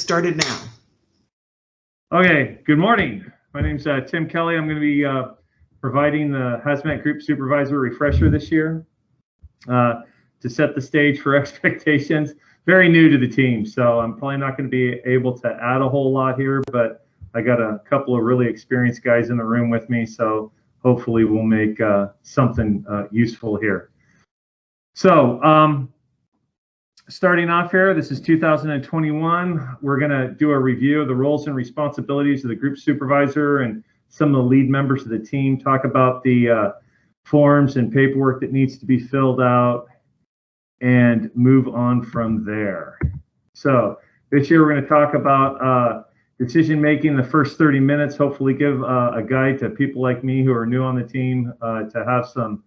started now. Okay, good morning. My name's Tim Kelly. I'm going to be providing the HazMat Group Supervisor refresher this year to set the stage for expectations. Very new to the team, so I'm probably not going to be able to add a whole lot here, but I got a couple of really experienced guys in the room with me, so hopefully we'll make something useful here. So starting off here, this is 2021. We're going to do a review of the roles and responsibilities of the group supervisor and some of the lead members of the team, talk about the forms and paperwork that needs to be filled out, and move on from there. So this year we're going to talk about decision making the first 30 minutes, hopefully give a guide to people like me who are new on the team to have some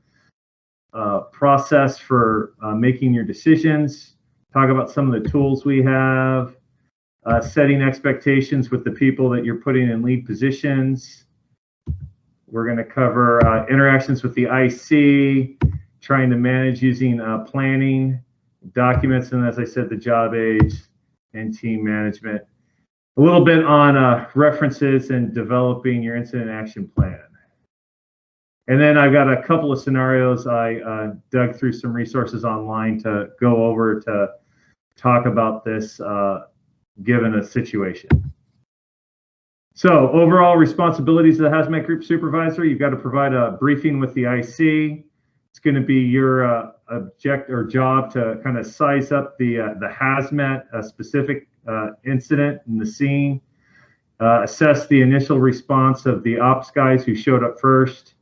process for making your decisions, talk about some of the tools we have, setting expectations with the people that you're putting in lead positions. We're going to cover interactions with the IC, trying to manage using planning, documents, and as I said, the job aids and team management. A little bit on references and developing your incident action plan. And then I've got a couple of scenarios I dug through some resources online to go over to talk about this given a situation. So overall responsibilities of the HazMat Group Supervisor, you've got to provide a briefing with the IC. It's going to be your job to kind of size up the HazMat specific incident in the scene, assess the initial response of the ops guys who showed up first,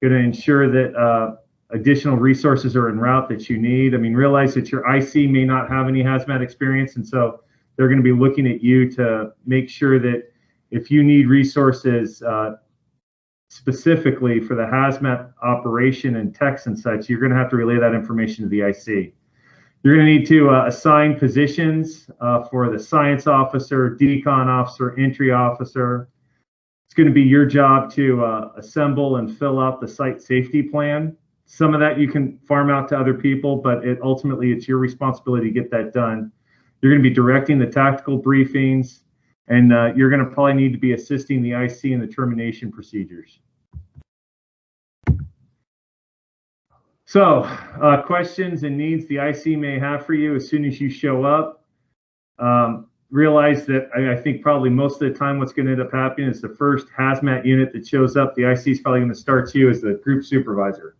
going to ensure that additional resources are en route that you need. I mean, realize that your IC may not have any HazMat experience, and so they're going to be looking at you to make sure that if you need resources specifically for the HazMat operation and techs and such, you're going to have to relay that information to the IC. You're going to need to assign positions for the science officer, decon officer, entry officer. It's going to be your job to assemble and fill out the site safety plan. Some of that you can farm out to other people, but ultimately it's your responsibility to get that done. You're going to be directing the tactical briefings, and you're going to probably need to be assisting the IC in the termination procedures. So questions and needs the IC may have for you as soon as you show up. Realize that I think probably most of the time what's going to end up happening is the first HazMat unit that shows up, the IC is probably going to start you as the group supervisor.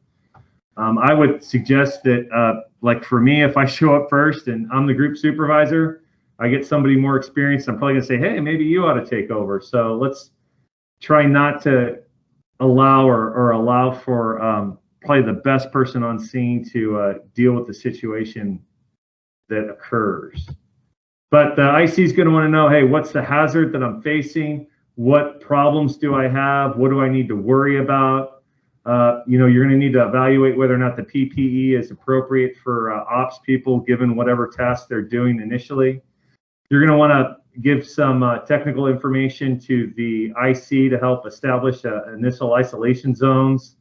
I would suggest that, like for me, if I show up first and I'm the group supervisor, I get somebody more experienced, I'm probably going to say, hey, maybe you ought to take over. So let's try not to allow or allow for probably the best person on scene to deal with the situation that occurs. But the IC is going to want to know, hey, what's the hazard that I'm facing? What problems do I have? What do I need to worry about? You're going to need to evaluate whether or not the PPE is appropriate for ops people, given whatever task they're doing initially. You're going to want to give some technical information to the IC to help establish initial isolation zones.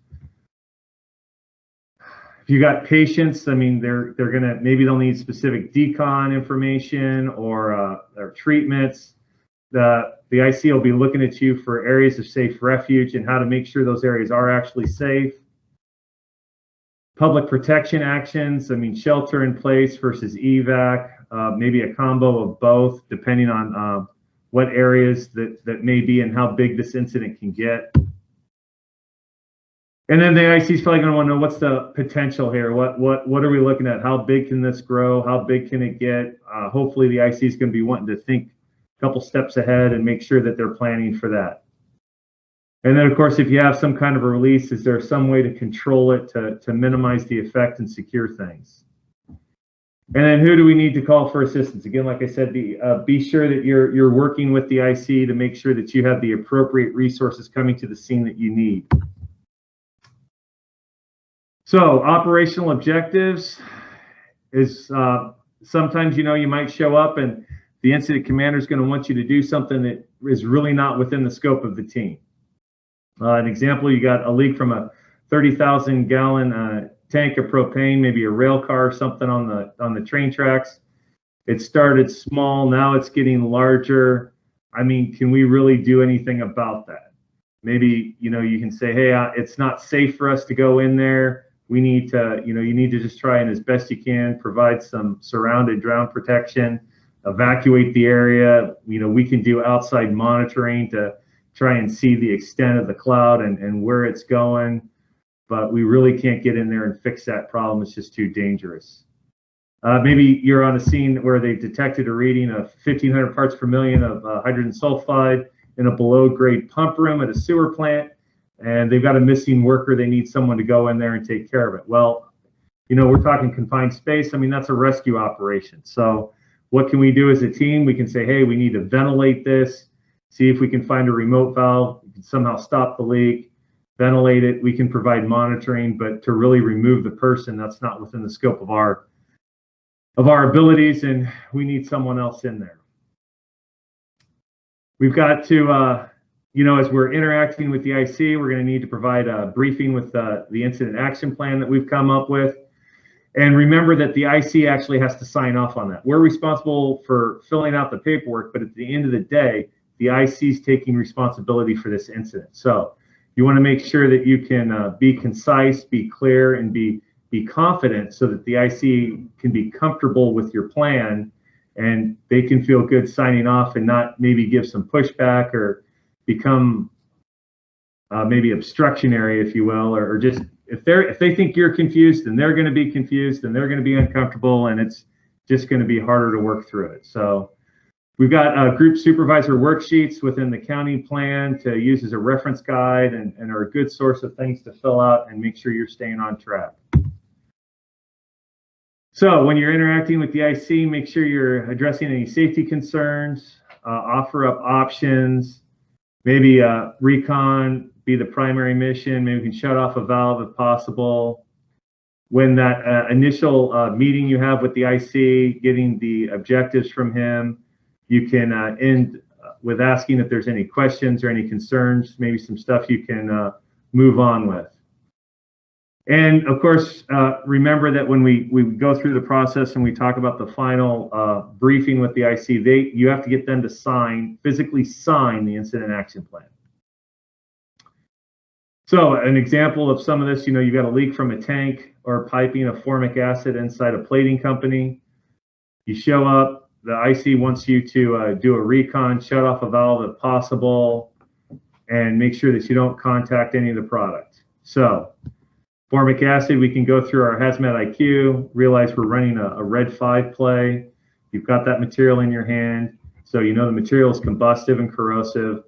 If you got patients, I mean, maybe they'll need specific decon information or treatments. The IC will be looking at you for areas of safe refuge and how to make sure those areas are actually safe. Public protection actions, I mean, shelter in place versus evac, maybe a combo of both, depending on what areas that may be and how big this incident can get. And then the IC is probably going to want to know what's the potential here. What are we looking at? How big can this grow? How big can it get? Hopefully the IC is going to be wanting to think a couple steps ahead and make sure that they're planning for that. And then, of course, if you have some kind of a release, is there some way to control it to minimize the effect and secure things? And then who do we need to call for assistance? Again, like I said, be sure that you're working with the IC to make sure that you have the appropriate resources coming to the scene that you need. So operational objectives is sometimes, you might show up and the incident commander is going to want you to do something that is really not within the scope of the team. An example, you got a leak from a 30,000 gallon tank of propane, maybe a rail car or something on the train tracks. It started small, now it's getting larger. I mean, can we really do anything about that? Maybe, you know, you can say, hey, it's not safe for us to go in there. We need to, you know, you need to just try and as best you can provide some surrounded drown protection, evacuate the area. You know, we can do outside monitoring to try and see the extent of the cloud and where it's going, but we really can't get in there and fix that problem. It's just too dangerous. Maybe you're on a scene where they've detected a reading of 1,500 parts per million of hydrogen sulfide in a below-grade pump room at a sewer plant, and they've got a missing worker. They need someone to go in there and take care of it. Well, you know, we're talking confined space. I mean, that's a rescue operation. So what can we do as a team? We can say, hey, we need to ventilate this, see if we can find a remote valve, we can somehow stop the leak, ventilate it. We can provide monitoring, but to really remove the person, that's not within the scope of our abilities, and we need someone else in there. We've got to, you know, as we're interacting with the IC, we're going to need to provide a briefing with the incident action plan that we've come up with. And remember that the IC actually has to sign off on that. We're responsible for filling out the paperwork, but at the end of the day, the IC is taking responsibility for this incident. So you want to make sure that you can be concise, be clear, and be confident so that the IC can be comfortable with your plan and they can feel good signing off and not maybe give some pushback or become maybe obstructionary, if you will, or just if they think you're confused, then they're going to be confused and they're going to be uncomfortable, and it's just going to be harder to work through it. So we've got group supervisor worksheets within the county plan to use as a reference guide and are a good source of things to fill out and make sure you're staying on track. So when you're interacting with the IC, make sure you're addressing any safety concerns, offer up options, maybe recon be the primary mission. Maybe we can shut off a valve if possible. When that initial meeting you have with the IC, getting the objectives from him, you can end with asking if there's any questions or any concerns, maybe some stuff you can move on with. And of course, remember that when we go through the process and we talk about the final briefing with the IC, you have to get them to physically sign the incident action plan. So an example of some of this, you know, you got a leak from a tank or piping of formic acid inside a plating company. You show up, the IC wants you to do a recon, shut off a valve if possible, and make sure that you don't contact any of the product. So formic acid, we can go through our HazMat IQ, realize we're running a red 5 play. You've got that material in your hand, so you know the material is combustive and corrosive.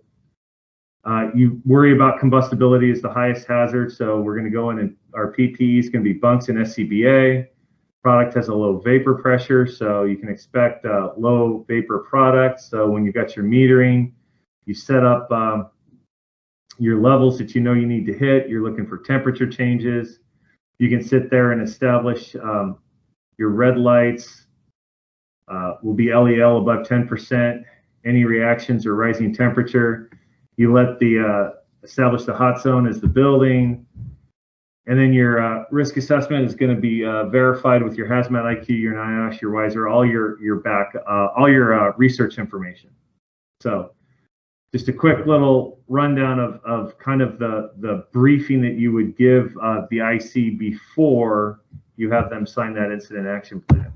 You worry about combustibility as the highest hazard, so we're going to go in and our PPE is going to be bunks and SCBA. Product has a low vapor pressure, so you can expect low vapor product. So when you've got your metering, you set up your levels that you know you need to hit. You're looking for temperature changes. You can sit there and establish your red lights will be LEL above 10%. Any reactions or rising temperature. You let the establish the hot zone as the building, and then your risk assessment is going to be verified with your HazMat IQ, your NIOSH, your WISER, all your research information. So just a quick little rundown of kind of the briefing that you would give the IC before you have them sign that incident action plan.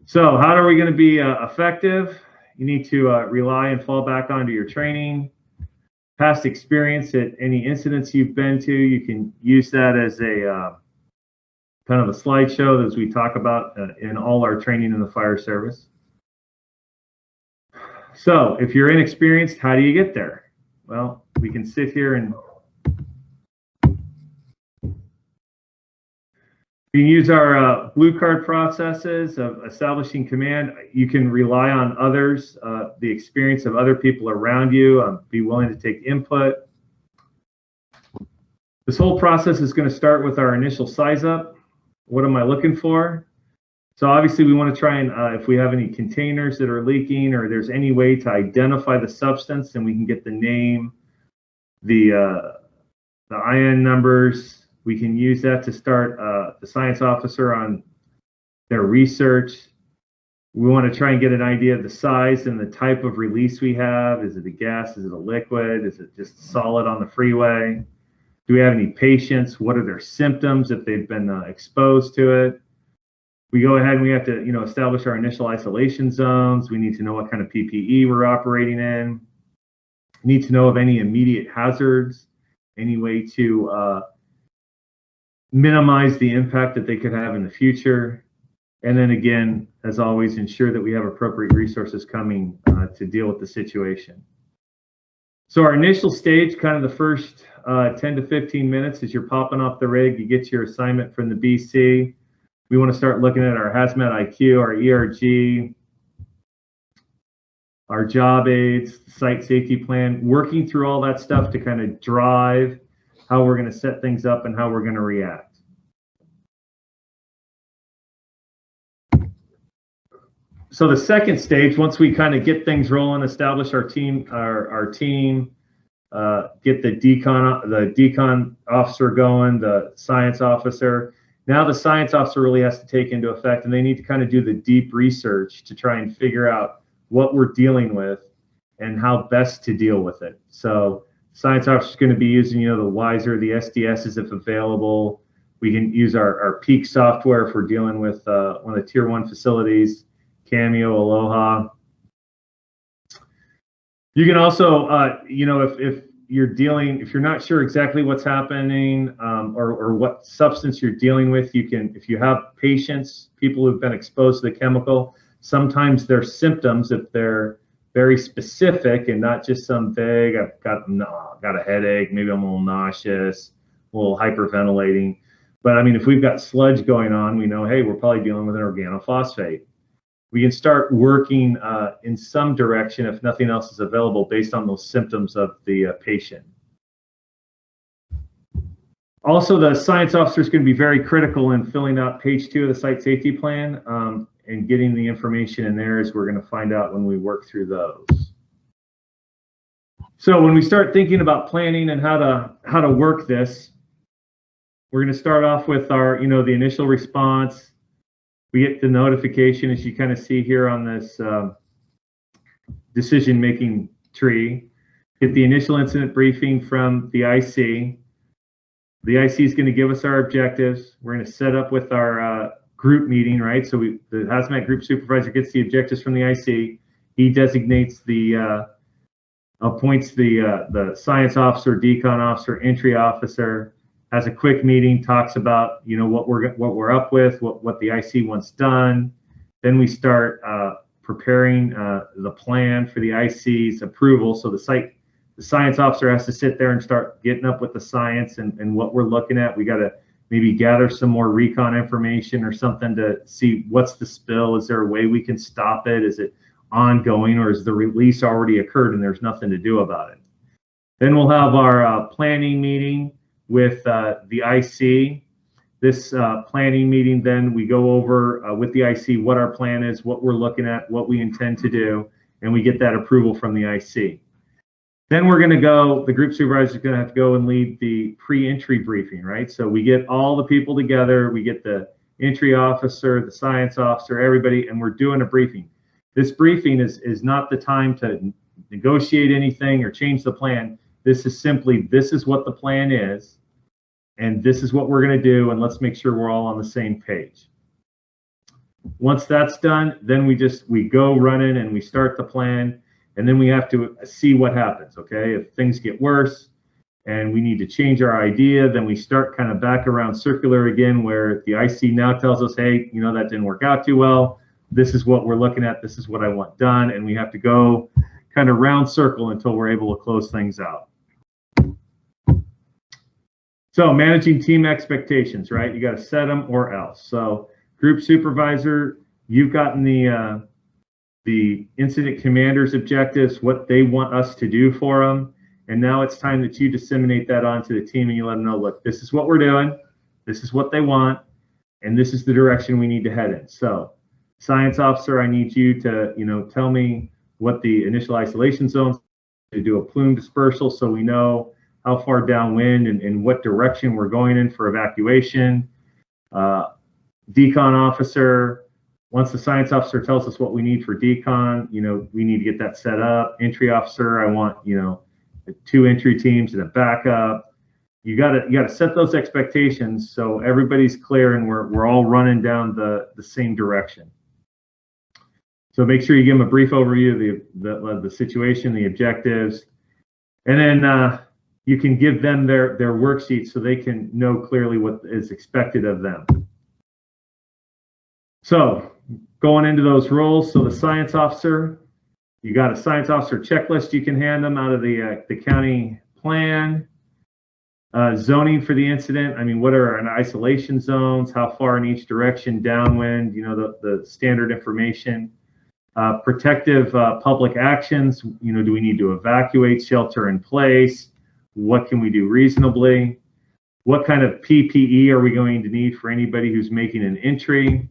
So how are we going to be effective? You need to rely and fall back onto your training, past experience at any incidents you've been to. You can use that as a kind of a slideshow as we talk about in all our training in the fire service. So if you're inexperienced, how do you get there? Well, we can sit here and you can use our blue card processes of establishing command. You can rely on others, the experience of other people around you, be willing to take input. This whole process is going to start with our initial size up. What am I looking for? So obviously we want to try and, if we have any containers that are leaking or there's any way to identify the substance, then we can get the name, the IN numbers. We can use that to start the science officer on their research. We want to try and get an idea of the size and the type of release we have. Is it a gas? Is it a liquid? Is it just solid on the freeway? Do we have any patients? What are their symptoms if they've been exposed to it? We go ahead and we have to, establish our initial isolation zones. We need to know what kind of PPE we're operating in. We need to know of any immediate hazards, any way to minimize the impact that they could have in the future. And then again, as always, ensure that we have appropriate resources coming to deal with the situation. So our initial stage, kind of the first 10 to 15 minutes as you're popping off the rig, you get your assignment from the BC. We want to start looking at our HazMat IQ, our ERG, our job aids, site safety plan, working through all that stuff to kind of drive how we're going to set things up and how we're going to react. So the second stage, once we kind of get things rolling, establish our team, get the decon officer going, the science officer. Now the science officer really has to take into effect, and they need to kind of do the deep research to try and figure out what we're dealing with and how best to deal with it. So science officer is going to be using, the WISER, the SDSs if available. We can use our peak software if we're dealing with one of the tier 1 facilities, Cameo, Aloha. You can also, if you're not sure exactly what's happening or what substance you're dealing with, if you have patients, people who've been exposed to the chemical, sometimes their symptoms, if they're very specific and not just some vague, I've got a headache, maybe I'm a little nauseous, a little hyperventilating. But I mean, if we've got sludge going on, we know, hey, we're probably dealing with an organophosphate. We can start working in some direction if nothing else is available based on those symptoms of the patient. Also, the science officer is going to be very critical in filling out page 2 of the site safety plan and getting the information in there, as we're going to find out when we work through those. So when we start thinking about planning and how to work this, we're going to start off with our, the initial response. We get the notification, as you kind of see here on this decision-making tree. Get the initial incident briefing from the IC. The IC is going to give us our objectives. We're going to set up with our group meeting, right? So the HazMat Group Supervisor gets the objectives from the IC. He designates appoints the science officer, decon officer, entry officer, has a quick meeting, talks about what we're up with, what the IC wants done. Then we start preparing the plan for the IC's approval. So the science officer has to sit there and start getting up with the science and what we're looking at. We got to maybe gather some more recon information or something to see what's the spill. Is there a way we can stop it? Is it ongoing, or is the release already occurred and there's nothing to do about it? Then we'll have our planning meeting with the IC. This planning meeting, then we go over with the IC what our plan is, what we're looking at, what we intend to do, and we get that approval from the IC. Then we're going to go, the group supervisor is going to have to go and lead the pre-entry briefing, right? So we get all the people together, we get the entry officer, the science officer, everybody, and we're doing a briefing. This briefing is not the time to negotiate anything or change the plan. This is simply, this is what the plan is, and this is what we're going to do, and let's make sure we're all on the same page. Once that's done, then we go running and we start the plan, and then we have to see what happens, okay? If things get worse and we need to change our idea, then we start kind of back around circular again, where the IC now tells us, hey, that didn't work out too well. This is what we're looking at. This is what I want done, and we have to go kind of round circle until we're able to close things out. So managing team expectations, right? You got to set them or else. So group supervisor, you've gotten the incident commander's objectives, what they want us to do for them. And now it's time that you disseminate that onto the team and you let them know, look, this is what we're doing. This is what they want. And this is the direction we need to head in. So science officer, I need you to, tell me what the initial isolation zones, to do a plume dispersal so we know how far downwind and what direction we're going in for evacuation. Decon officer, Once the science officer tells us what we need for decon, we need to get that set up. Entry officer, I want, 2 entry teams and a backup. You gotta set those expectations so everybody's clear and we're all running down the same direction. So make sure you give them a brief overview of the situation, the objectives, and then you can give them their worksheets so they can know clearly what is expected of them. So going into those roles, so the science officer, you got a science officer checklist you can hand them out of the county plan. Zoning for the incident, I mean, what are an isolation zones, how far in each direction, downwind, the standard information. Protective public actions, do we need to evacuate, shelter in place? What can we do reasonably? What kind of PPE are we going to need for anybody who's making an entry?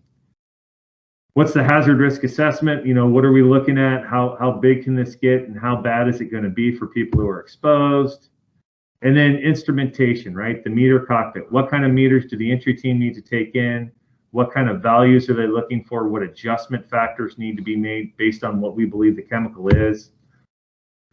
What's the hazard risk assessment? What are we looking at? How big can this get and how bad is it going to be for people who are exposed? And then instrumentation, right? The meter cockpit. What kind of meters do the entry team need to take in? What kind of values are they looking for? What adjustment factors need to be made based on what we believe the chemical is?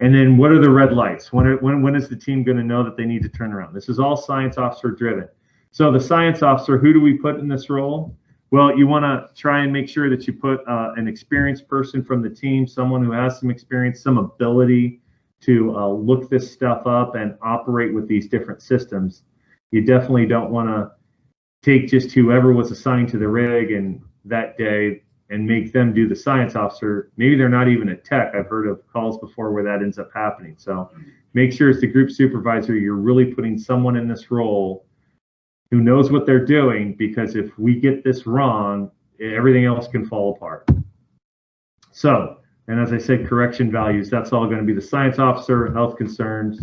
And then what are the red lights? When is the team going to know that they need to turn around? This is all science officer driven. So the science officer, who do we put in this role? Well, you want to try and make sure that you put an experienced person from the team, someone who has some experience, some ability to look this stuff up and operate with these different systems. You definitely don't want to take just whoever was assigned to the rig and that day and make them do the science officer. Maybe they're not even a tech. I've heard of calls before where that ends up happening. So make sure as the group supervisor, you're really putting someone in this role who knows what they're doing, because if we get this wrong, everything else can fall apart. So, and as I said, correction values, that's all going to be the science officer, health concerns.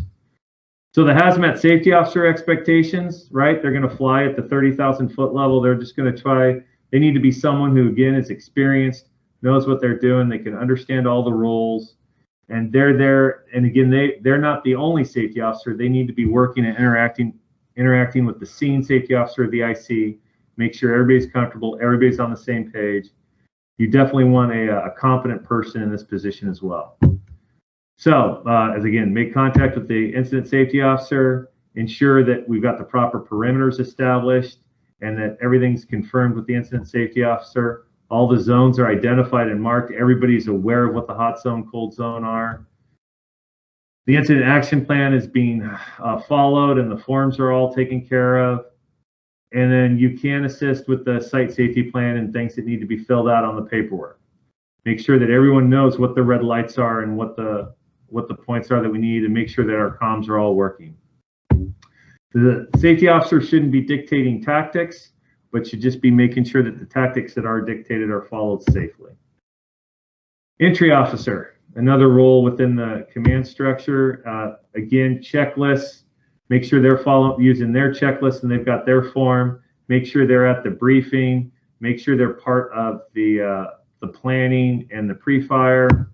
So the HazMat safety officer expectations, right? They're going to fly at the 30,000 foot level. They're just going to try, they need to be someone who, again, is experienced, knows what they're doing. They can understand all the roles, and they're there. And again, they're not the only safety officer. They need to be working and interacting with the scene safety officer of the IC, make sure everybody's comfortable, everybody's on the same page. You definitely want a competent person in this position as well. So, as again, make contact with the incident safety officer, ensure that we've got the proper perimeters established and that everything's confirmed with the incident safety officer. All the zones are identified and marked. Everybody's aware of what the hot zone, cold zone are. The incident action plan is being followed and the forms are all taken care of. And then you can assist with the site safety plan and things that need to be filled out on the paperwork. Make sure that everyone knows what the red lights are and what the points are that we need, and make sure that our comms are all working. The safety officer shouldn't be dictating tactics, but should just be making sure that the tactics that are dictated are followed safely. Entry officer, another role within the command structure. Again, checklists. Make sure they're using their checklist and they've got their form. Make sure they're at the briefing. Make sure they're part of the planning and the pre-fire.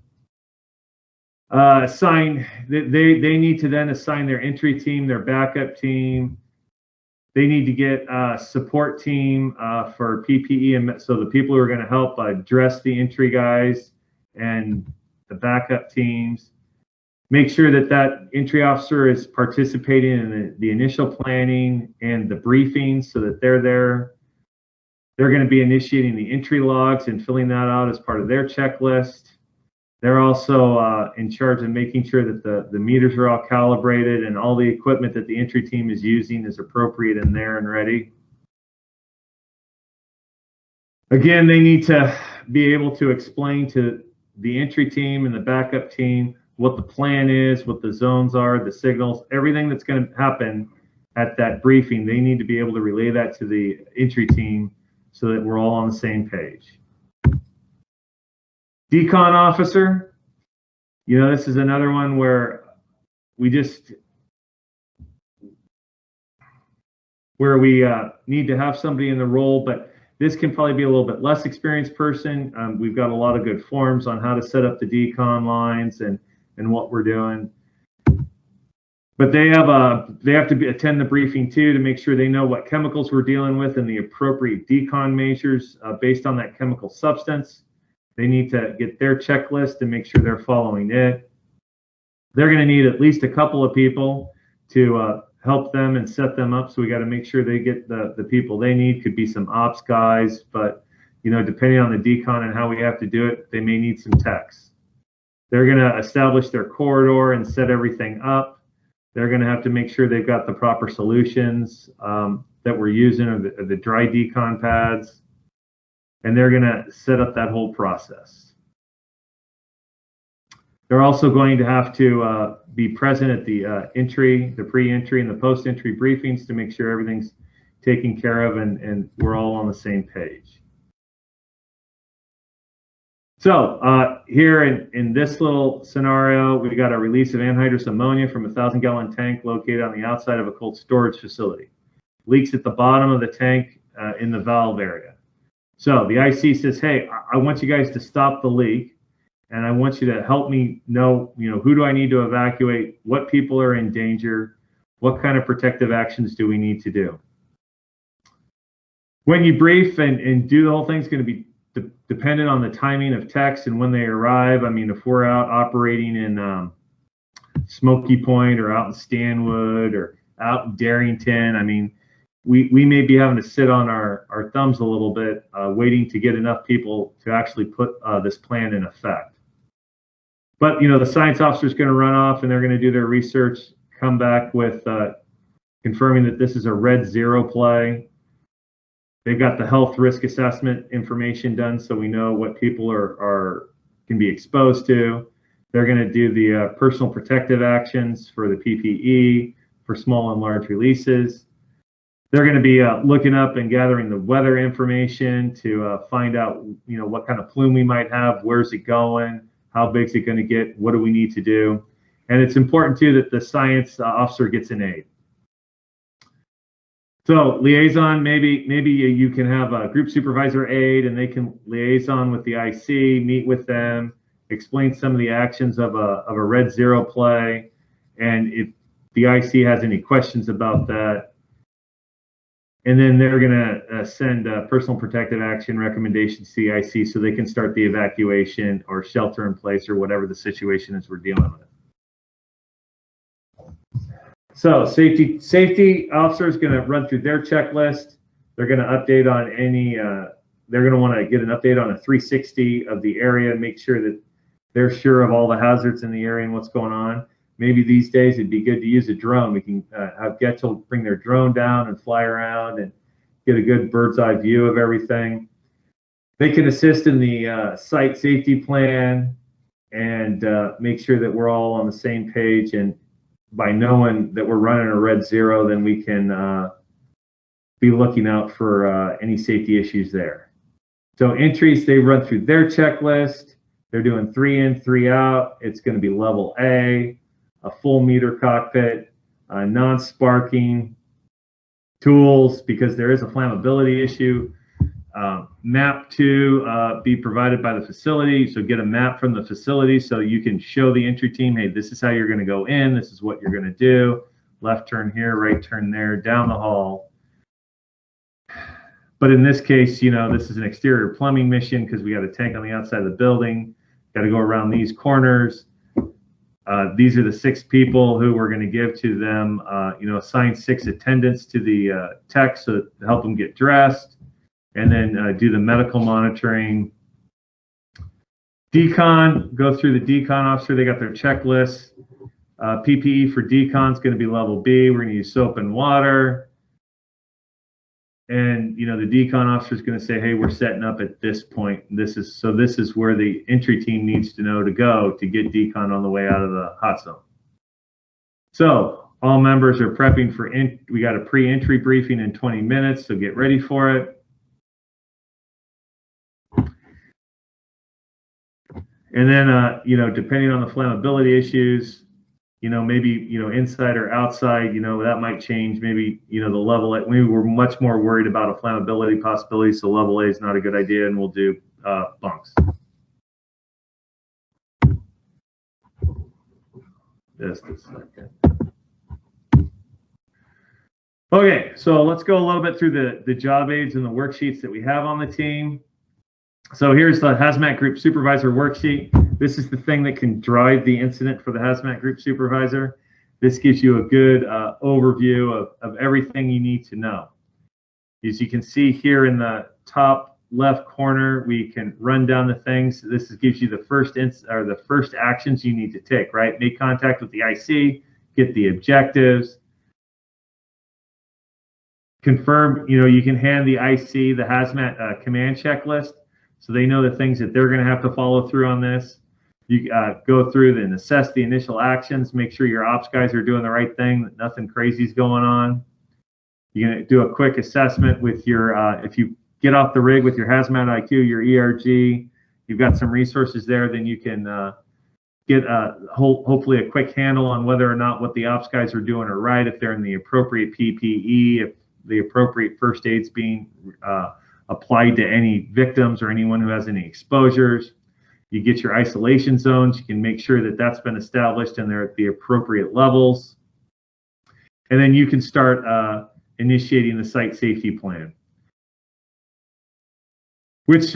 They need to then assign their entry team, their backup team. They need to get a support team for PPE, and so the people who are going to help dress the entry guys and the backup teams. Make sure that that entry officer is participating in the initial planning and the briefings so that they're there. They're going to be initiating the entry logs and filling that out as part of their checklist. They're also in charge of making sure that the meters are all calibrated and all the equipment that the entry team is using is appropriate and there and ready. Again, they need to be able to explain to the entry team and the backup team what the plan is, what the zones are, the signals, everything that's going to happen at that briefing. They need to be able to relay that to the entry team so that we're all on the same page. Decon officer, this is another one where we need to have somebody in the role, but this can probably be a little bit less experienced person. We've got a lot of good forms on how to set up the decon lines and what we're doing. But they have to attend the briefing too to make sure they know what chemicals we're dealing with and the appropriate decon measures based on that chemical substance. They need to get their checklist and make sure they're following it. They're going to need at least a couple of people to help them and set them up. So we got to make sure they get the people they need. Could be some ops guys, but depending on the decon and how we have to do it, they may need some techs. They're going to establish their corridor and set everything up. They're going to have to make sure they've got the proper solutions that we're using, or the dry decon pads, and they're going to set up that whole process. They're also going to have to be present at the entry, the pre-entry, and the post-entry briefings to make sure everything's taken care of and we're all on the same page. So here in this little scenario, we got a release of anhydrous ammonia from a 1,000-gallon tank located on the outside of a cold storage facility. Leaks at the bottom of the tank in the valve area. So the IC says, hey, I want you guys to stop the leak, and I want you to help me know, who do I need to evacuate, what people are in danger, what kind of protective actions do we need to do. When you brief and do the whole thing, it's going to be dependent on the timing of techs and when they arrive. I mean, if we're out operating in Smoky Point or out in Stanwood or out in Darrington, I mean, we may be having to sit on our thumbs a little bit, waiting to get enough people to actually put this plan in effect. But, the science officer is going to run off and they're going to do their research, come back with confirming that this is a red zero play. They've got the health risk assessment information done, so we know what people can be exposed to. They're going to do the personal protective actions for the PPE for small and large releases. They're going to be looking up and gathering the weather information to find out, what kind of plume we might have, where's it going, how big is it going to get, what do we need to do. And it's important too that the science officer gets an aid. So liaison, maybe you can have a group supervisor aide and they can liaison with the IC, meet with them, explain some of the actions of a red zero play. And if the IC has any questions about that, and then they're going to send personal protective action recommendations to the IC so they can start the evacuation or shelter in place or whatever the situation is we're dealing with. So safety officer is going to run through their checklist. They're going to update on they're going to want to get an update on a 360 of the area and make sure that they're sure of all the hazards in the area and what's going on. Maybe these days it'd be good to use a drone. We can have Getchell bring their drone down and fly around and get a good bird's eye view of everything. They can assist in the site safety plan and make sure that we're all on the same page. And by knowing that we're running a red zero, then we can be looking out for any safety issues there. So entries, they run through their checklist. They're doing 3 in, 3 out. It's going to be level A, a full meter cockpit, non-sparking tools because there is a flammability issue. Map to be provided by the facility. So get a map from the facility so you can show the entry team, hey, this is how you're going to go in. This is what you're going to do. Left turn here, right turn there, down the hall. But in this case, this is an exterior plumbing mission because we got a tank on the outside of the building. Got to go around these corners. These are the 6 people who we're going to give to them, assign 6 attendants to the tech so to help them get dressed, and then do the medical monitoring. Decon, go through the decon officer. They got their checklist. PPE for decon is going to be level B. We're going to use soap and water. And the decon officer is going to say, hey, we're setting up at this point. This is where the entry team needs to know to go to get decon on the way out of the hot zone. So all members are prepping for we got a pre-entry briefing in 20 minutes, so get ready for it. And then depending on the flammability issues, maybe, inside or outside, that might change. Maybe, the level we were much more worried about a flammability possibility. So level A is not a good idea. And we'll do bunks. Just a second. Okay, so let's go a little bit through the job aids and the worksheets that we have on the team. So here's the HazMat Group Supervisor worksheet. This is the thing that can drive the incident for the HazMat Group Supervisor. This gives you a good overview of everything you need to know. As you can see here in the top left corner, we can run down the things. This gives you the first actions you need to take, right? Make contact with the IC, get the objectives, confirm, you can hand the IC the HazMat command checklist so they know the things that they're going to have to follow through on this. You go through and assess the initial actions, make sure your ops guys are doing the right thing, that nothing crazy is going on. You're going to do a quick assessment with your, if you get off the rig with your HazMat IQ, your ERG, you've got some resources there, then you can get hopefully a quick handle on whether or not what the ops guys are doing are right, if they're in the appropriate PPE, if the appropriate first aid's being applied to any victims or anyone who has any exposures. You get your isolation zones. You can make sure that that's been established and they're at the appropriate levels. And then you can start initiating the site safety plan, which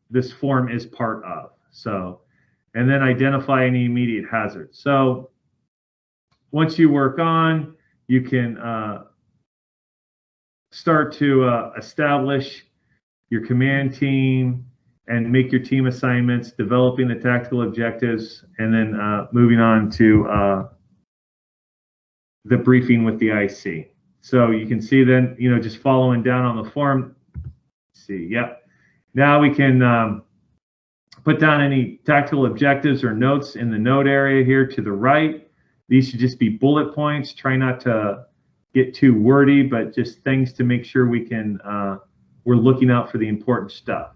this form is part of. So, and then identify any immediate hazards. So once you work on, you can start to establish your command team and make your team assignments, developing the tactical objectives, and then moving on to the briefing with the IC. So you can see then, just following down on the form. Let's see, yep. Now we can put down any tactical objectives or notes in the note area here to the right. These should just be bullet points. Try not to get too wordy, but just things to make sure we're looking out for the important stuff.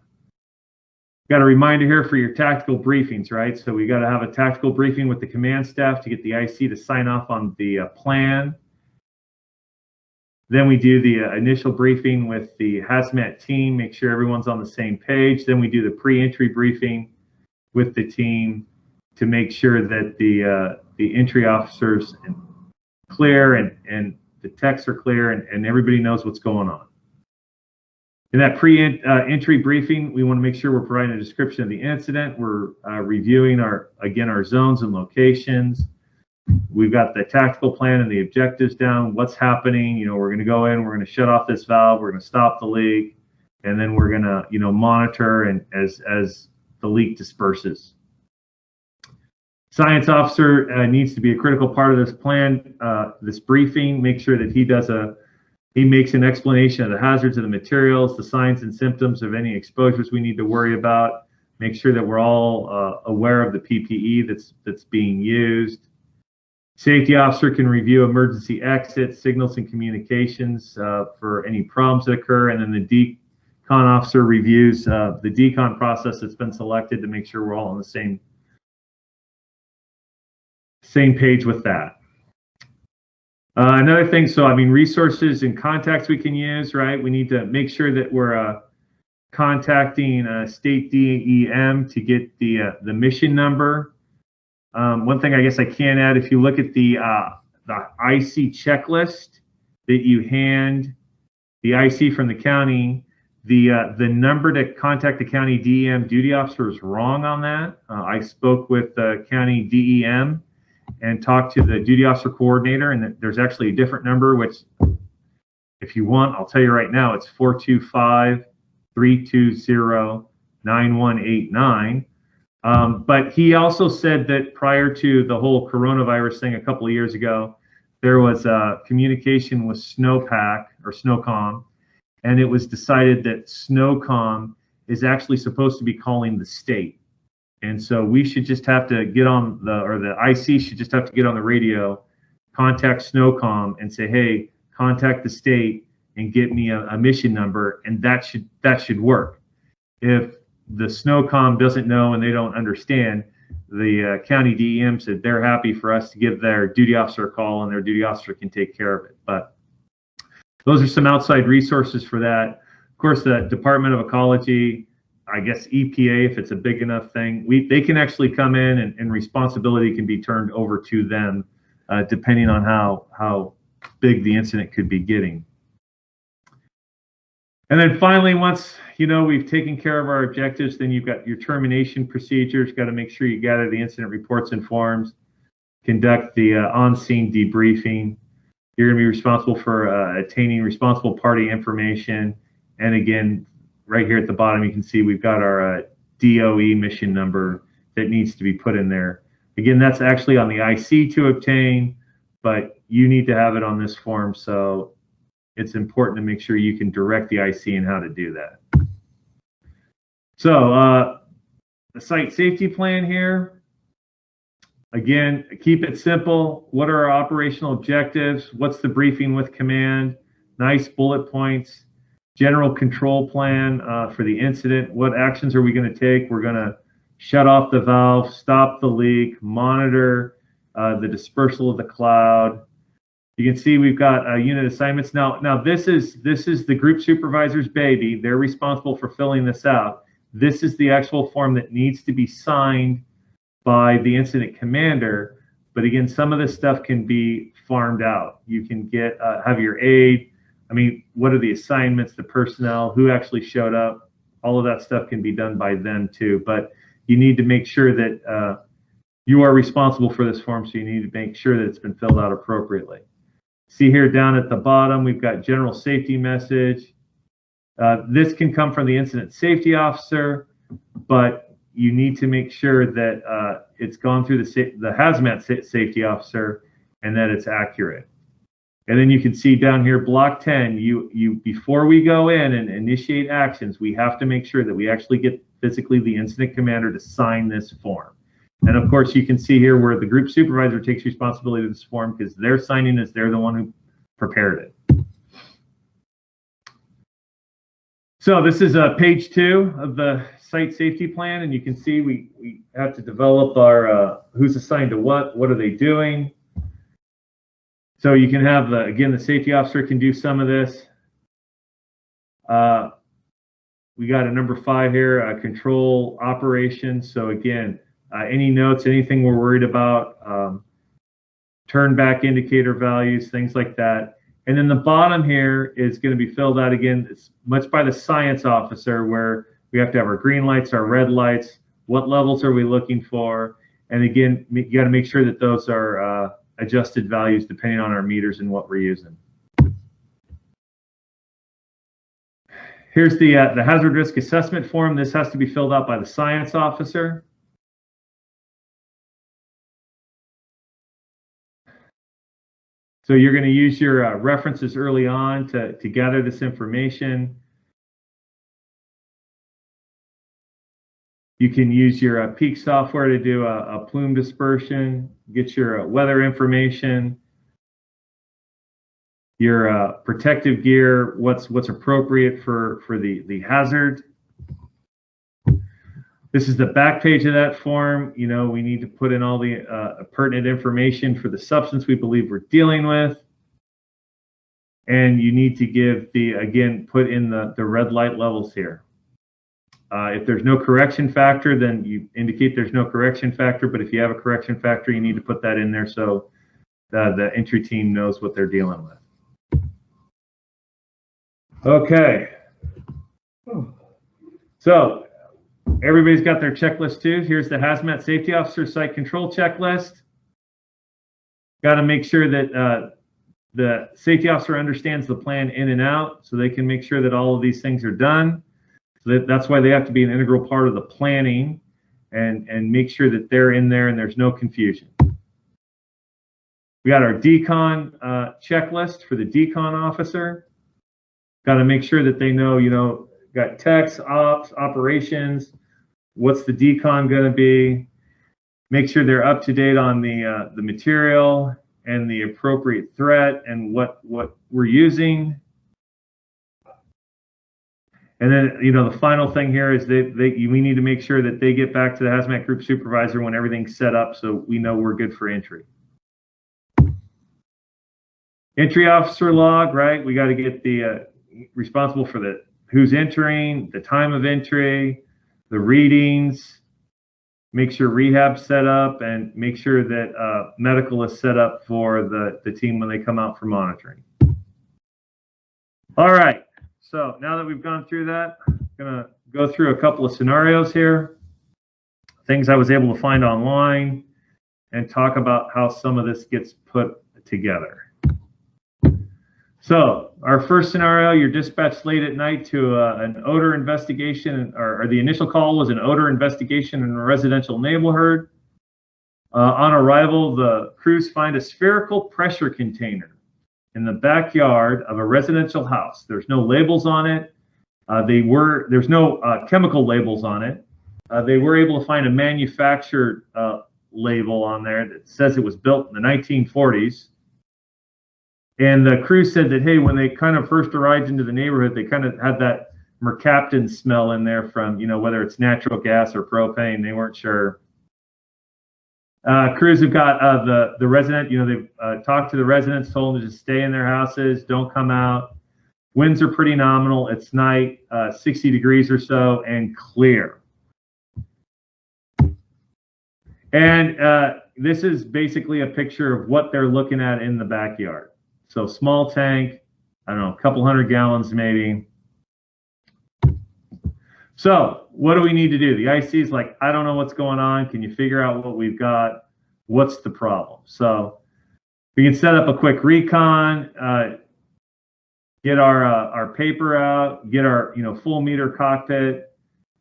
Got a reminder here for your tactical briefings, right? So we got to have a tactical briefing with the command staff to get the IC to sign off on the plan. Then we do the initial briefing with the HazMat team, make sure everyone's on the same page. Then we do the pre-entry briefing with the team to make sure that the entry officers are clear and the techs are clear and everybody knows what's going on. In that pre-entry briefing, we want to make sure we're providing a description of the incident. We're reviewing our zones and locations. We've got the tactical plan and the objectives down, what's happening. We're going to go in, we're going to shut off this valve, we're going to stop the leak, and then we're going to, monitor and as the leak disperses. Science officer needs to be a critical part of this plan, this briefing. Make sure that he makes an explanation of the hazards of the materials, the signs and symptoms of any exposures we need to worry about. Make sure that we're all aware of the PPE that's being used. Safety officer can review emergency exits, signals, and communications for any problems that occur. And then the Decon officer reviews the decon process that's been selected to make sure we're all on the same page with that. Another thing, so resources and contacts we can use, right? We need to make sure that we're contacting state DEM to get the mission number. One thing I guess I can add, if you look at the IC checklist that you hand the IC from the county, the number to contact the county DEM duty officer is wrong on that. I spoke with the county DEM and talked to the duty officer coordinator, and there's actually a different number, which if you want, I'll tell you right now, it's 425-320-9189. But he also said that prior to the whole coronavirus thing a couple of years ago, there was communication with Snowpack or Snowcom, and it was decided that Snowcom is actually supposed to be calling the state. And so we should just have to get on the IC should just have to get on the radio, contact Snowcom and say, hey, contact the state and get me a mission number, and that should work. If the Snowcom doesn't know and they don't understand, the county DEM said they're happy for us to give their duty officer a call and their duty officer can take care of it. But those are some outside resources for that. Of course, the Department of Ecology, I guess EPA, if it's a big enough thing, they can actually come in and responsibility can be turned over to them, depending on how big the incident could be getting. And then finally, once we've taken care of our objectives, then you've got your termination procedures. Got to make sure you gather the incident reports and forms, conduct the on-scene debriefing. You're going to be responsible for attaining responsible party information. And again, right here at the bottom, you can see we've got our DOE mission number that needs to be put in there. Again, that's actually on the IC to obtain, but you need to have it on this form. So it's important to make sure you can direct the IC in how to do that. So the site safety plan here, again, keep it simple. What are our operational objectives? What's the briefing with command? Nice bullet points. General control plan for the incident. What actions are we going to take? We're going to shut off the valve, stop the leak, monitor the dispersal of the cloud. You can see we've got unit assignments. Now this is the group supervisor's baby. They're responsible for filling this out. This is the actual form that needs to be signed by the incident commander. But again, some of this stuff can be farmed out. You can get have your aide. I mean, what are the assignments, the personnel, who actually showed up? All of that stuff can be done by them too. But you need to make sure that you are responsible for this form, so you need to make sure that it's been filled out appropriately. See here down at the bottom, we've got general safety message. This can come from the incident safety officer, but you need to make sure that it's gone through the HazMat safety officer and that it's accurate. And then you can see down here, block 10, before we go in and initiate actions, we have to make sure that we actually get physically the incident commander to sign this form. And of course, you can see here where the group supervisor takes responsibility of this form because they're signing this, they're the one who prepared it. So this is page 2 of the site safety plan, and you can see we have to develop our who's assigned to what are they doing. So you can have, again, the safety officer can do some of this. We got a number 5 here, control operations. So again, any notes, anything we're worried about, turn back indicator values, things like that. And then the bottom here is going to be filled out again. It's much by the science officer, where we have to have our green lights, our red lights, what levels are we looking for? And again, you got to make sure that those are adjusted values depending on our meters and what we're using. Here's the hazard risk assessment form. This has to be filled out by the science officer. So you're going to use your references early on to gather this information. You can use your peak software to do a plume dispersion, get your weather information, your protective gear, what's appropriate for the hazard. This is the back page of that form. You know, we need to put in all the pertinent information for the substance we believe we're dealing with. And you need to give again, put in the red light levels here. If there's no correction factor, then you indicate there's no correction factor. But if you have a correction factor, you need to put that in there so the entry team knows what they're dealing with. Okay. So everybody's got their checklist too. Here's the HazMat Safety Officer Site Control Checklist. Got to make sure that the safety officer understands the plan in and out so they can make sure that all of these things are done. So that's why they have to be an integral part of the planning and make sure that they're in there and there's no confusion. We got our Decon checklist for the Decon officer. Got to make sure that they know, you know, got techs, ops, operations, what's the decon going to be, make sure they're up to date on the material and the appropriate threat and what we're using. And then, you know, the final thing here is we need to make sure that they get back to the HazMat Group Supervisor when everything's set up so we know we're good for entry. Entry officer log, right? We got to get the responsible for the who's entering, the time of entry, the readings, make sure rehab's set up, and make sure that medical is set up for the team when they come out for monitoring. All right, so now that we've gone through that, I'm gonna go through a couple of scenarios here, things I was able to find online, and talk about how some of this gets put together. So our first scenario, you're dispatched late at night to an odor investigation, or the initial call was an odor investigation in a residential neighborhood. On arrival, the crews find a spherical pressure container in the backyard of a residential house. There's no labels on it. There's no chemical labels on it. They were able to find a manufactured label on there that says it was built in the 1940s. And the crew said that, hey, when they kind of first arrived into the neighborhood, they kind of had that mercaptan smell in there from, whether it's natural gas or propane. They weren't sure. Crews have got the resident, they've talked to the residents, told them to just stay in their houses, don't come out. Winds are pretty nominal. It's night, 60 degrees or so, and clear. And this is basically a picture of what they're looking at in the backyard. So small tank, I don't know, a couple hundred gallons maybe. So what do we need to do? The IC is like, I don't know what's going on. Can you figure out what we've got? What's the problem? So we can set up a quick recon, get our paper out, get our full meter cockpit.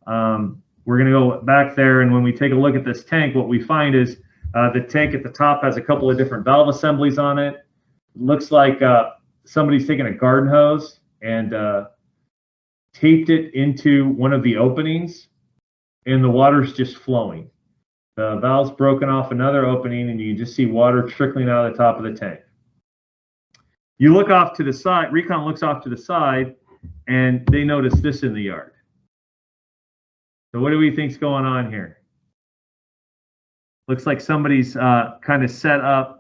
We're going to go back there, and when we take a look at this tank, what we find is the tank at the top has a couple of different valve assemblies on it. It looks like somebody's taken a garden hose and taped it into one of the openings, and the water's just flowing. The valve's broken off another opening, and you can just see water trickling out of the top of the tank. You look off to the side, Recon looks off to the side, and they notice this in the yard. So what do we think's going on here? Looks like somebody's kind of set up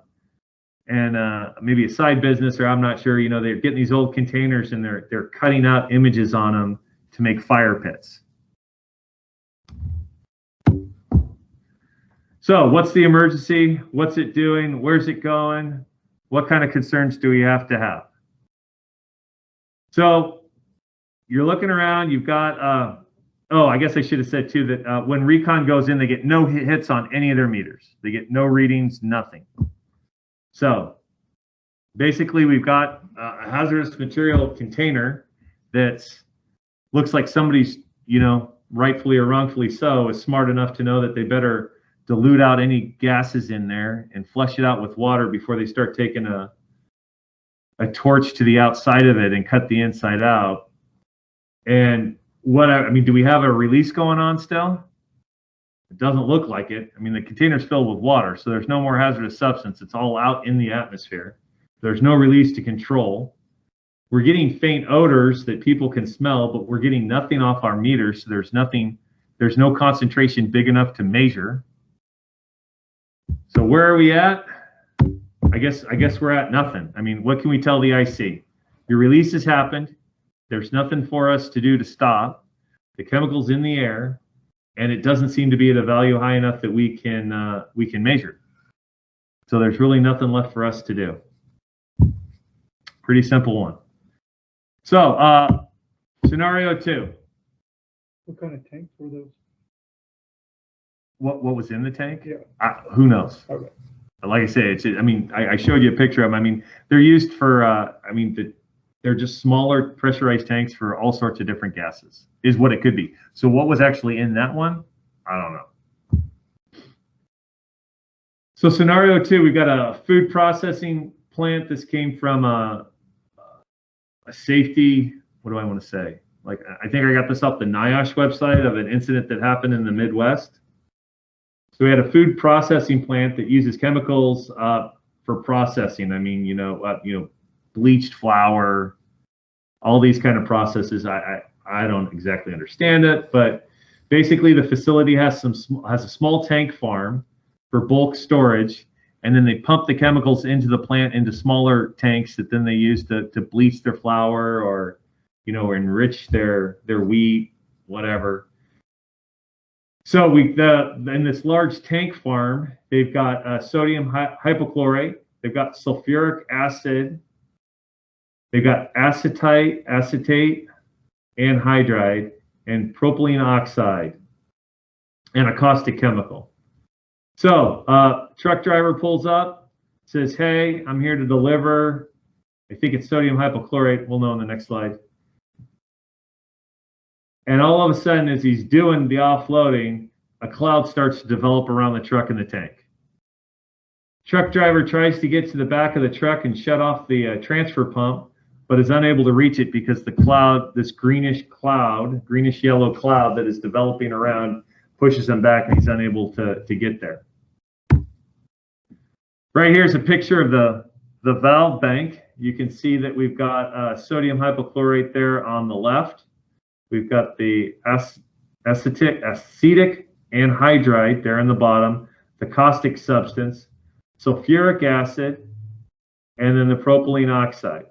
and maybe a side business, or I'm not sure. They're getting these old containers and they're cutting out images on them to make fire pits. So what's the emergency? What's it doing? Where's it going? What kind of concerns do we have to have? So you're looking around, you've got, oh, I guess I should have said too that when Recon goes in, they get no hits on any of their meters. They get no readings, nothing. So basically we've got a hazardous material container that looks like somebody's, rightfully or wrongfully so, is smart enough to know that they better dilute out any gases in there and flush it out with water before they start taking a torch to the outside of it and cut the inside out. And do we have a release going on still? It doesn't look like it. The container's filled with water, so there's no more hazardous substance. It's all out in the atmosphere. There's no release to control. We're getting faint odors that people can smell, but we're getting nothing off our meters, so there's no concentration big enough to measure. So where are we at? I guess we're at nothing. What can we tell the IC? Your release has happened. There's nothing for us to do to stop. The chemical's in the air, and it doesn't seem to be at a value high enough that we can measure. So there's really nothing left for us to do. Pretty simple one. So scenario 2. What kind of tanks were those? What was in the tank? Yeah. Who knows? Okay. Like I say, I showed you a picture of them. They're used for, they're just smaller pressurized tanks for all sorts of different gases, is what it could be. So what was actually in that one? I don't know. So scenario 2, we've got a food processing plant. This came from a safety, what do I want to say? I think I got this off the NIOSH website of an incident that happened in the Midwest. So we had a food processing plant that uses chemicals for processing. Bleached flour, all these kind of processes. I don't exactly understand it, but basically the facility has a small tank farm for bulk storage, and then they pump the chemicals into the plant into smaller tanks that then they use to bleach their flour or enrich their wheat, whatever. So in this large tank farm, they've got sodium hypochlorite, they've got sulfuric acid, they've got acetate, anhydride, and propylene oxide, and a caustic chemical. So truck driver pulls up, says, "Hey, I'm here to deliver." I think it's sodium hypochlorite. We'll know in the next slide. And all of a sudden, as he's doing the offloading, a cloud starts to develop around the truck and the tank. Truck driver tries to get to the back of the truck and shut off the transfer pump, but is unable to reach it because the cloud, this greenish yellow cloud that is developing around, pushes him back and he's unable to get there. Right here's a picture of the valve bank. You can see that we've got sodium hypochlorite there on the left. We've got the acetic anhydride there in the bottom, the caustic substance, sulfuric acid, and then the propylene oxide.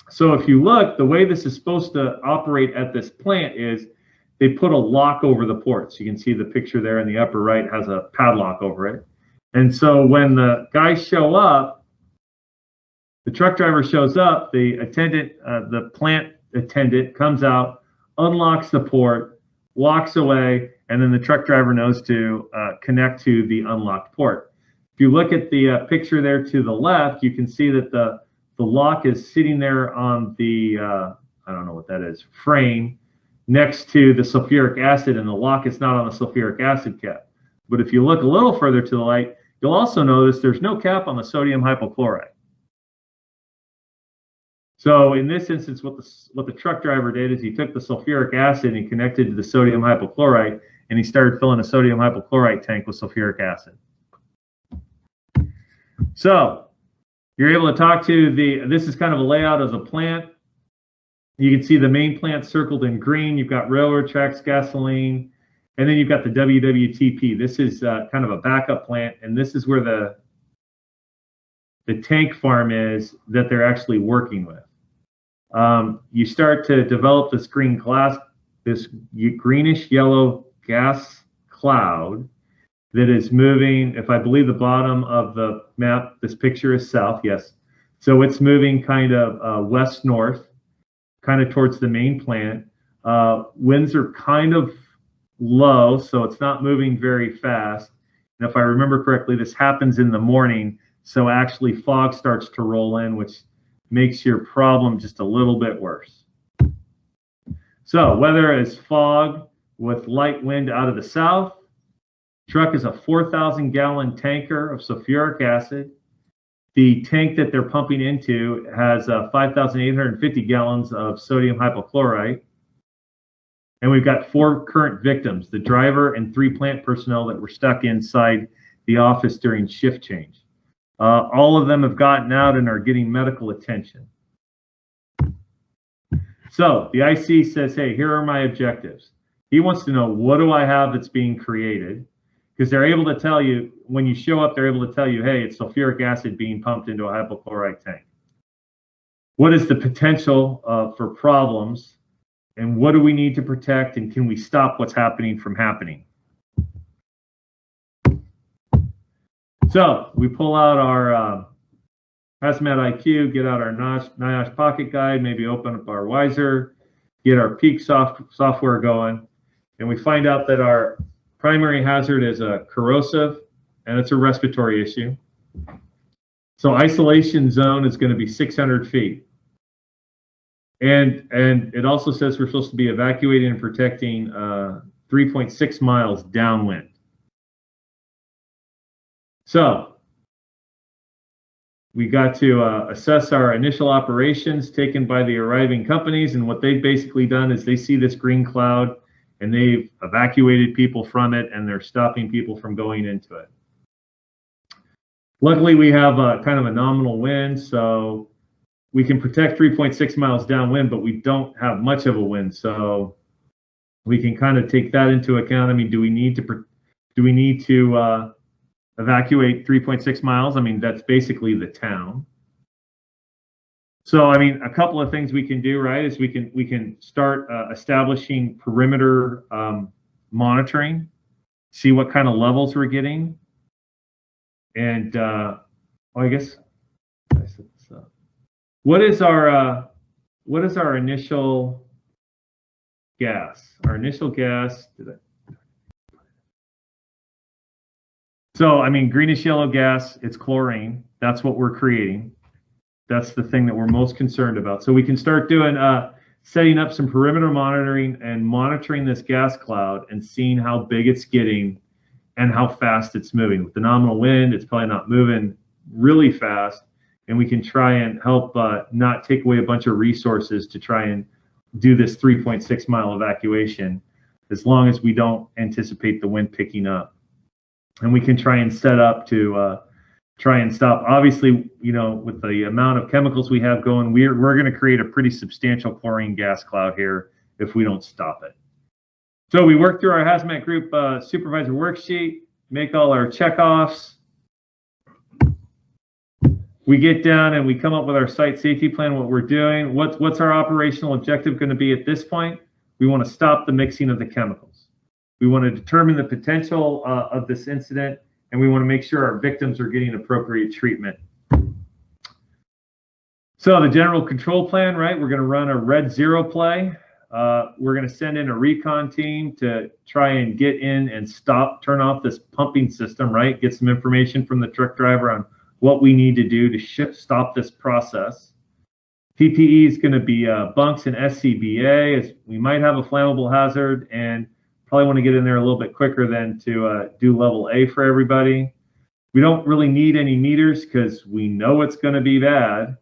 So if you look, the way this is supposed to operate at this plant is they put a lock over the ports. You can see the picture there in the upper right has a padlock over it. And so when the guys show up, the truck driver shows up, the plant attendant comes out, unlocks the port, walks away, and then the truck driver knows to connect to the unlocked port. If you look at the picture there to the left, you can see that the lock is sitting there on the, I don't know what that is, frame next to the sulfuric acid, and the lock is not on the sulfuric acid cap. But if you look a little further to the right, you'll also notice there's no cap on the sodium hypochlorite. So in this instance, what the truck driver did is he took the sulfuric acid and he connected to the sodium hypochlorite, and he started filling a sodium hypochlorite tank with sulfuric acid. So you're able to talk to this is kind of a layout of the plant. You can see the main plant circled in green. You've got railroad tracks, gasoline, and then you've got the WWTP. This is kind of a backup plant, and this is where the tank farm is that they're actually working with. You start to develop this this greenish yellow gas cloud that is moving. If I believe the bottom of the map, this picture is south, yes. So it's moving kind of west-north, kind of towards the main plant. Winds are kind of low, so it's not moving very fast. And if I remember correctly, this happens in the morning, so actually fog starts to roll in, which makes your problem just a little bit worse. So weather is fog with light wind out of the south. Truck is a 4,000-gallon tanker of sulfuric acid. The tank that they're pumping into has 5,850 gallons of sodium hypochlorite. And we've got 4 current victims, the driver and 3 plant personnel that were stuck inside the office during shift change. All of them have gotten out and are getting medical attention. So the IC says, hey, here are my objectives. He wants to know, what do I have that's being created? Because they're able to tell you, when you show up, they're able to tell you, hey, it's sulfuric acid being pumped into a hypochlorite tank. What is the potential for problems? And what do we need to protect? And can we stop what's happening from happening? So we pull out our HazMat IQ, get out our NIOSH pocket guide, maybe open up our Wiser, get our peak software going, and we find out that our primary hazard is a corrosive, and it's a respiratory issue. So isolation zone is going to be 600 feet. And it also says we're supposed to be evacuating and protecting 3.6 miles downwind. So we got to assess our initial operations taken by the arriving companies, and what they've basically done is they see this green cloud and they've evacuated people from it, and they're stopping people from going into it. Luckily, we have kind of a nominal wind, so we can protect 3.6 miles downwind, but we don't have much of a wind, so we can kind of take that into account. I mean, do we need to evacuate 3.6 miles? I mean, that's basically the town. So, I mean, a couple of things we can do, right, is we can start establishing perimeter monitoring, see what kind of levels we're getting. And I guess I set this up. What is our initial gas? Our initial gas, so I mean, greenish yellow gas, it's chlorine. That's what we're creating. That's the thing that we're most concerned about. So we can start doing setting up some perimeter monitoring and monitoring this gas cloud and seeing how big it's getting and how fast it's moving. With the nominal wind, it's probably not moving really fast, and we can try and help not take away a bunch of resources to try and do this 3.6 mile evacuation, as long as we don't anticipate the wind picking up. And we can try and set up to try and stop. Obviously, you know, with the amount of chemicals we have going, we're going to create a pretty substantial chlorine gas cloud here if we don't stop it. So we work through our HazMat Group Supervisor worksheet, make all our checkoffs. We get down and we come up with our site safety plan, what we're doing. What's our operational objective going to be at this point? We want to stop the mixing of the chemicals. We want to determine the potential of this incident, and we want to make sure our victims are getting appropriate treatment. So the general control plan, right? We're going to run a red zero play. We're going to send in a recon team to try and get in and turn off this pumping system, right? Get some information from the truck driver on what we need to do to stop this process. PPE is going to be bunks and SCBA, as we might have a flammable hazard, and probably want to get in there a little bit quicker than to do level A for everybody. We don't really need any meters because we know it's going to be bad.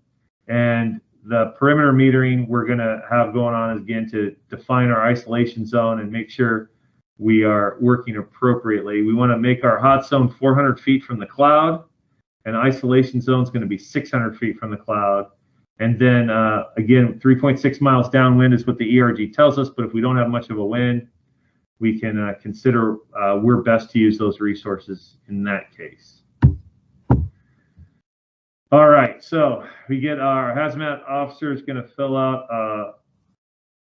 And the perimeter metering we're going to have going on is, again, to define our isolation zone and make sure we are working appropriately. We want to make our hot zone 400 feet from the cloud, and isolation zone is going to be 600 feet from the cloud. And then, again, 3.6 miles downwind is what the ERG tells us, but if we don't have much of a wind, we can consider we're best to use those resources in that case. All right, so we get our HazMat officer is going to fill out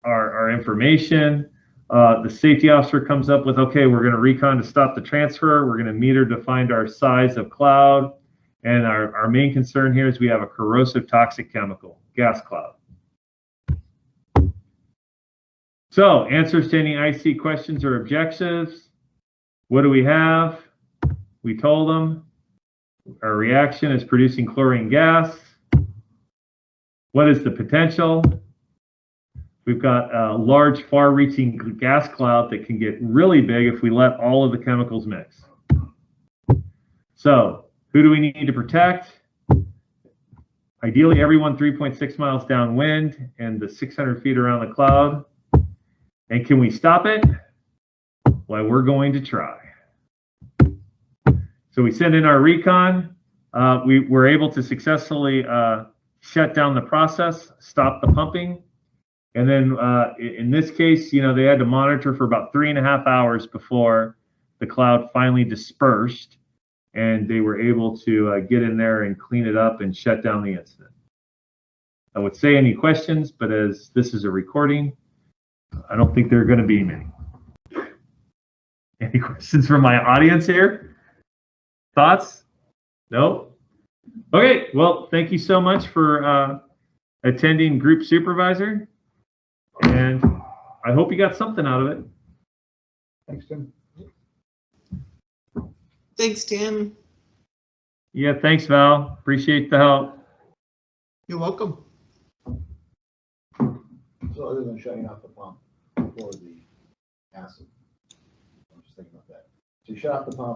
our information. The safety officer comes up with, okay, we're going to recon to stop the transfer. We're going to meter to find our size of cloud. And our main concern here is we have a corrosive toxic chemical, gas cloud. So, answers to any IC questions or objectives. What do we have? We told them our reaction is producing chlorine gas. What is the potential? We've got a large, far-reaching gas cloud that can get really big if we let all of the chemicals mix. So, who do we need to protect? Ideally, everyone 3.6 miles downwind and the 600 feet around the cloud. And can we stop it? Well, we're going to try. So we send in our recon. We were able to successfully shut down the process, stop the pumping. And then in this case, you know, they had to monitor for about 3.5 hours before the cloud finally dispersed, and they were able to get in there and clean it up and shut down the incident. I would say any questions, but as this is a recording, I don't think there are going to be many. Any questions from my audience here? Thoughts? No? Okay, well, thank you so much for attending Group Supervisor, and I hope you got something out of it. Thanks, Tim. Thanks, Tim. Yeah, thanks, Val. Appreciate the help. You're welcome. So other than shutting off the pump for the acid, I'm just thinking about that. So you shut off the pump,